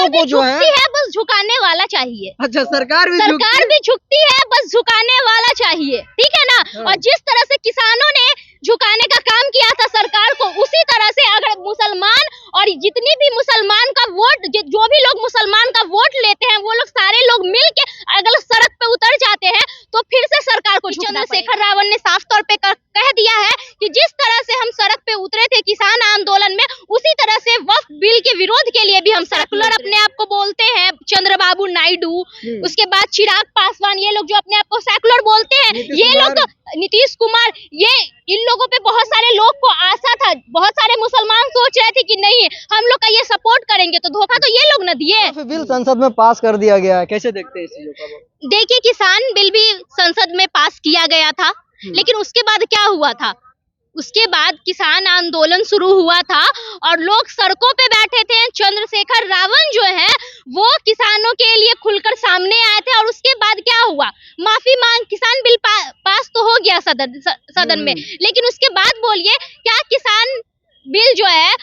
लोगों को जो है बस झुकाने वाला चाहिए। अच्छा, सरकार भी झुकती है, बस झुकाने वाला चाहिए, ठीक है ना। और जिस तरह से किसानों ने झुकाने का काम किया था सरकार को, उसी तरह से अगर मुसलमान और जितनी भी मुसलमान का वोट, जो भी लोग मुसलमान का वोट लेते हैं, वो लोग सारे लोग मिल के अगर सड़क पे उतर जाते हैं तो फिर से सरकार को चंद्रशेखर रावण ने साफ तौर पे कह दिया है कि जिस तरह से हम सड़क पे उतरे थे किसान आंदोलन में, उसी तरह से वक्फ बिल के विरोध के लिए भी हम सेकुलर अपने आप को बोलते हैं, चंद्रबाबू नायडू, उसके बाद चिराग पासवान, ये लोग जो अपने आप को सेकुलर बोलते हैं, ये लोग तो नीतीश कुमार, ये इन लोगों पे बहुत सारे लोग को आशा था, बहुत सारे मुसलमान सोच रहे थे कि नहीं हम लोग का ये सपोर्ट करेंगे, तो धोखा तो ये लोग न दिए। बिल संसद में पास कर दिया गया है, कैसे देखते हैं इस चीजों का? देखिए, किसान बिल भी संसद में पास किया गया था, लेकिन उसके बाद क्या हुआ था, उसके बाद किसान आंदोलन शुरू हुआ था और लोग सड़कों पे बैठे थे। चंद्रशेखर रावण जो है वो किसानों के लिए खुलकर सामने आए थे और उसके बाद क्या हुआ, माफी मांग, किसान बिल पास तो हो गया सदन में, लेकिन उसके बाद बोलिए क्या किसान बिल जो है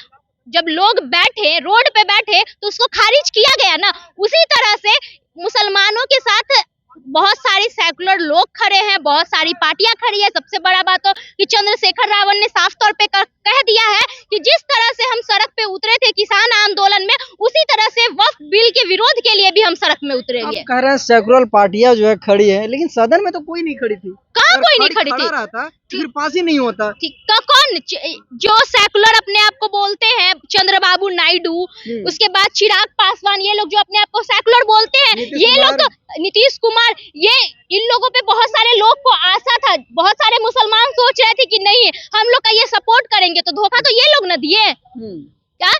जब लोग बैठे रोड पे बैठे तो उसको खारिज किया गया ना। उसी तरह से मुसलमानों के साथ बहुत सारी सेकुलर लोग खड़े हैं, बहुत सारी पार्टियां खड़ी है। सबसे बड़ा बात तो कि चंद्रशेखर रावण ने साफ तौर पे कह दिया है कि जिस तरह से हम सड़क पे उतरे थे किसान आंदोलन में, उसी तरह से वक्फ बिल के विरोध के लिए भी हम सड़क में उतरेंगे। आप कह रहे हैं सेकुलर पार्टियां जो है खड़ी है, लेकिन सदन में तो कोई नहीं खड़ी थी। कहाँ कोई नहीं खड़ी थी? रहता फिर पास ही नहीं होता। कौन जो सेकुलर अपने आप को बोलते हैं, चंद्रबाबू नायडू, उसके बाद चिराग पासवान, ये लोग जो अपने आप को सेकुलर बोलते हैं, ये लोग तो नीतीश कुमार, ये इन लोगों पे बहुत सारे लोग को आशा था, बहुत सारे मुसलमान सोच रहे थे कि नहीं हम लोग का ये सपोर्ट करेंगे, तो धोखा तो ये लोग न दिए। क्या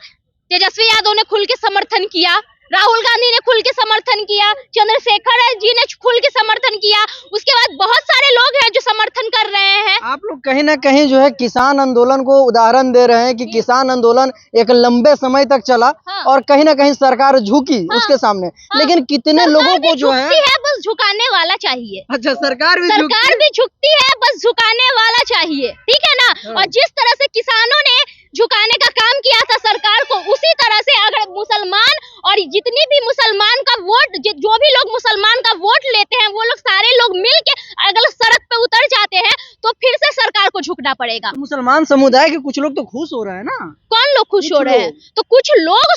तेजस्वी यादव ने खुल के समर्थन किया, राहुल गांधी ने खुल के समर्थन किया, चंद्रशेखर जी ने खुल के समर्थन किया, उसके बाद बहुत सारे लोग हैं जो समर्थन कर रहे हैं। आप लोग कहीं ना कहीं जो है किसान आंदोलन को उदाहरण दे रहे हैं कि किसान आंदोलन एक लंबे समय तक चला और कहीं ना कहीं सरकार झुकी उसके सामने, लेकिन कितने लोगों को जो है बस झुकाने वाला चाहिए। अच्छा, सरकार भी झुकती है, बस झुकाने वाला चाहिए, ठीक है ना। और जिस तरह से किसानों ने झुकाने का काम किया था सरकार को, उसी तरह से अगर मुसलमान और जितनी भी मुसलमान का वोट, जो भी लोग मुसलमान का वोट लेते हैं, वो लोग सारे लोग मिल के अगर सड़क पे उतर जाते हैं तो फिर से सरकार को झुकना पड़ेगा। तो मुसलमान समुदाय के कुछ लोग तो खुश हो रहे हैं ना। कौन लोग खुश हो रहे हैं? तो कुछ लोग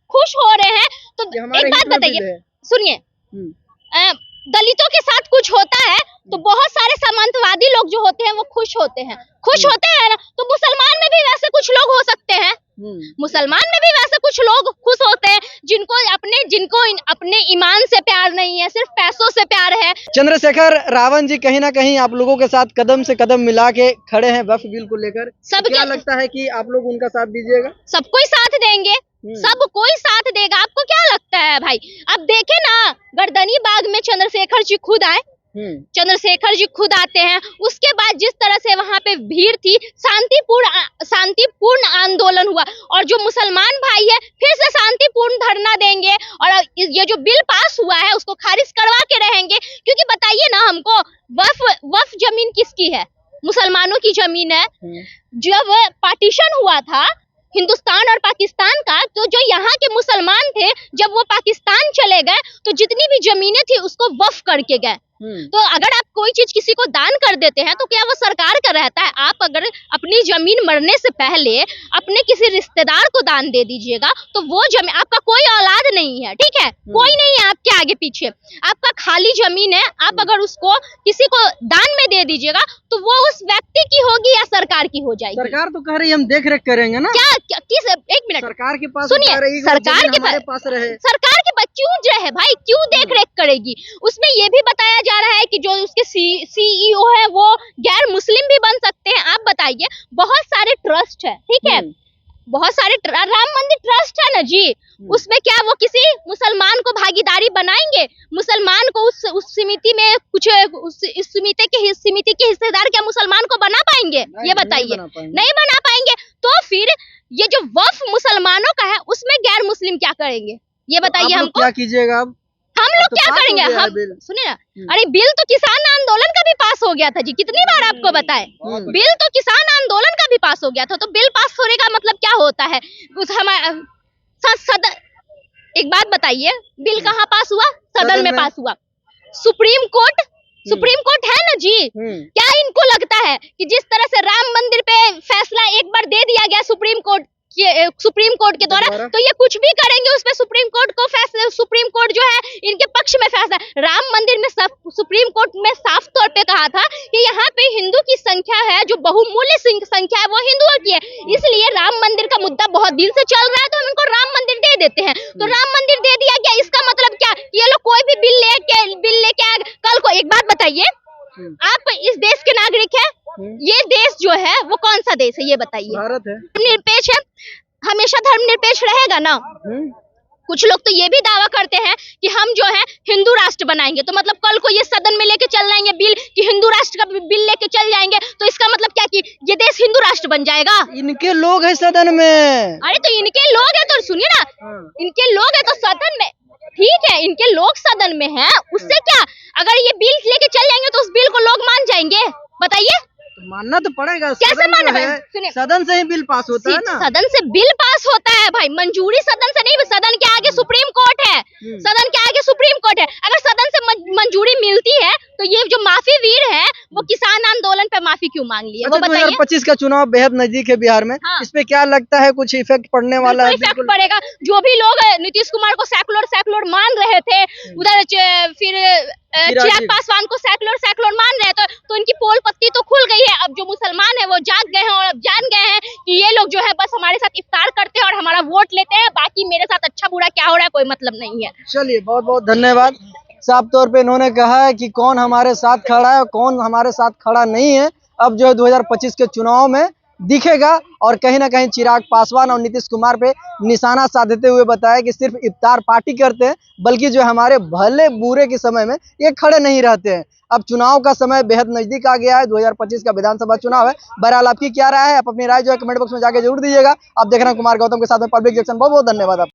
खुश हो रहे हैं। तो एक बात बताइए, सुनिए, दलितों के साथ कुछ होता है तो बहुत सारे सामंतवादी लोग जो होते हैं वो खुश होते हैं ना। तो मुसलमान में भी वैसे कुछ लोग हो सकते हैं, मुसलमान में भी वैसे कुछ लोग खुश होते हैं जिनको अपने ईमान से प्यार नहीं है, सिर्फ पैसों से प्यार है। चंद्रशेखर रावण जी कहीं ना कहीं आप लोगों के साथ कदम से कदम मिला के खड़े हैं वक्फ बिल को लेकर। सब क्या लगता है कि आप लोग उनका साथ दीजिएगा? सब कोई साथ देंगे, सब कोई साथ देगा। आपको क्या लगता है भाई? अब देखे ना, गर्दनी बाग में चंद्रशेखर जी खुद आए, चंद्रशेखर जी खुद आते हैं। उसके बाद जिस तरह से वहां पे भीड़ थी, शांतिपूर्ण आंदोलन हुआ और जो मुसलमान भाई है फिर से शांतिपूर्ण धरना देंगे और ये जो बिल पास हुआ है उसको खारिज करवा के रहेंगे। क्योंकि बताइए ना हमको, वक्फ जमीन किसकी है? मुसलमानों की जमीन है। जब पार्टीशन हुआ था हिंदुस्तान और पाकिस्तान का, तो जो यहाँ के मुसलमान थे जब वो पाकिस्तान चले गए तो जितनी भी जमीनें थी उसको वक्फ करके गए। तो अगर आप कोई चीज किसी को दान कर देते हैं तो क्या वो सरकार का रहता है? आप अगर अपनी जमीन मरने से पहले अपने किसी रिश्तेदार को दान दे दीजिएगा तो वो जमीन, आपका कोई औलाद नहीं है, ठीक है, कोई नहीं है आपके आगे पीछे, आपका खाली जमीन है, आप अगर उसको किसी को दान में दे दीजिएगा तो वो उस व्यक्ति की होगी या सरकार की हो जाएगी? सरकार तो कह रही है हम देख रेख करेंगे ना। क्या किस, एक मिनट, सरकार के पास सुनिए, सरकार के पास क्यों रहे भाई, क्यों देख रेख करेगी? उसमें ये भी बताया जा रहा है कि जो उसके सीईओ है वो गैर मुस्लिम भी बन सकते हैं। आप बताइए, बहुत सारे ट्रस्ट है, ठीक है, बहुत सारे राम मंदिर ट्रस्ट है ना जी, उसमें क्या वो किसी मुसलमान को भागीदारी बनाएंगे? मुसलमान को उस समिति में कुछ, उस समिति के हिस्सेदार क्या मुसलमान को बना पाएंगे? ये बताइए, नहीं बना पाएंगे। तो फिर ये जो वक्फ मुसलमानों का है उसमें गैर मुस्लिम क्या करेंगे? ये बताइए हमको। क्या कीजिएगा अब? हम लोग क्या करेंगे? हम सुनिए ना, अरे बिल तो किसान आंदोलन का भी पास हो गया था जी, कितनी बार आपको बताए, बिल तो किसान आंदोलन का भी पास हो गया था। तो बिल पास होने का मतलब क्या होता है? एक बात बताइए, बिल कहाँ पास हुआ? सदन सदन में में। पास हुआ। सुप्रीम कोर्ट है ना जी, क्या इनको लगता है कि जिस तरह से राम मंदिर पे फैसला एक बार दे दिया गया सुप्रीम कोर्ट के द्वारा, तो ये कुछ भी करेंगे उस पे सुप्रीम कोर्ट जो है इनके पक्ष में फैसला। राम मंदिर में सुप्रीम कोर्ट में साफ तौर पे कहा था कि यहाँ पे हिंदू की संख्या है, जो बहुमूल्य संख्या है वो हिंदुओं की है, इसलिए राम मंदिर का मुद्दा बहुत दिन से चल रहा है, तो हम इनको राम मंदिर दे देते हैं। तो राम मंदिर दे दिया गया, इसका मतलब क्या? ये लोग कोई भी बिल लेके कल को, एक बात बताइए, आप इस देश के नागरिक हैं, ये देश जो है वो कौन सा देश है ये बताइए? भारत है। निरपेक्ष है, हमेशा धर्मनिरपेक्ष रहेगा ना। कुछ लोग तो ये भी दावा करते हैं कि हम जो है हिंदू राष्ट्र बनाएंगे, तो मतलब कल को ये सदन में लेके चल जाएंगे बिल कि हिंदू राष्ट्र का बिल लेके चल जाएंगे, तो इसका मतलब क्या कि ये देश हिंदू राष्ट्र बन जाएगा? इनके लोग हैं सदन में। अरे तो इनके लोग हैं तो सुनिए ना, इनके लोग हैं तो सदन में, ठीक है, इनके लोग सदन में हैं, उससे क्या? अगर ये बिल लेके चल जाएंगे तो उस बिल को लोग मान जाएंगे, बताइए? तो मानना तो पड़ेगा। कैसे सदन मानना जो है, है? सुनिए, सदन से ही बिल पास होता है ना। सदन से बिल पास होता है भाई, मंजूरी सदन से नहीं, सदन के आगे सुप्रीम कोर्ट है, सदन के आगे सुप्रीम कोर्ट है। अगर सदन से मंजूरी मिलती है तो ये जो माफी वीर है वो किसान आंदोलन पे माफी क्यों मांग लिए, वो बताइए? 2025 का चुनाव बेहद नजदीक है बिहार में, हाँ। इस पे क्या लगता है, कुछ इफेक्ट पड़ने वाला है? इफेक्ट पड़ेगा। जो भी लोग नीतीश कुमार को सेकुलर मान रहे थे, उधर फिर चिराग पासवान को सेकुलर मान रहे थे, तो इनकी पोल पत्ती तो खुल गई है। अब जो मुसलमान है वो जाग गए हैं और अब जान गए हैं कि ये लोग जो है बस हमारे साथ इफ्तार करते हैं और हमारा वोट लेते हैं, बाकी मेरे साथ अच्छा बुरा क्या हो रहा है कोई मतलब नहीं है। चलिए, बहुत बहुत धन्यवाद। साफ तौर पे इन्होंने कहा है कि कौन हमारे साथ खड़ा है और कौन हमारे साथ खड़ा नहीं है, अब जो है 2025 के चुनाव में दिखेगा। और कहीं ना कहीं चिराग पासवान और नीतीश कुमार पे निशाना साधते हुए बताया कि सिर्फ इफ्तार पार्टी करते हैं, बल्कि जो हमारे भले बुरे के समय में ये खड़े नहीं रहते हैं। अब चुनाव का समय बेहद नजदीक आ गया है, 2025 का विधानसभा चुनाव है। बहरहाल आपकी क्या राय है? आप अपनी राय जो है कमेंट बॉक्स में जाके जरूर दीजिएगा। आप देख रहे हैं कुमार गौतम के साथ में पब्लिक जंक्शन। बहुत बहुत धन्यवाद आप।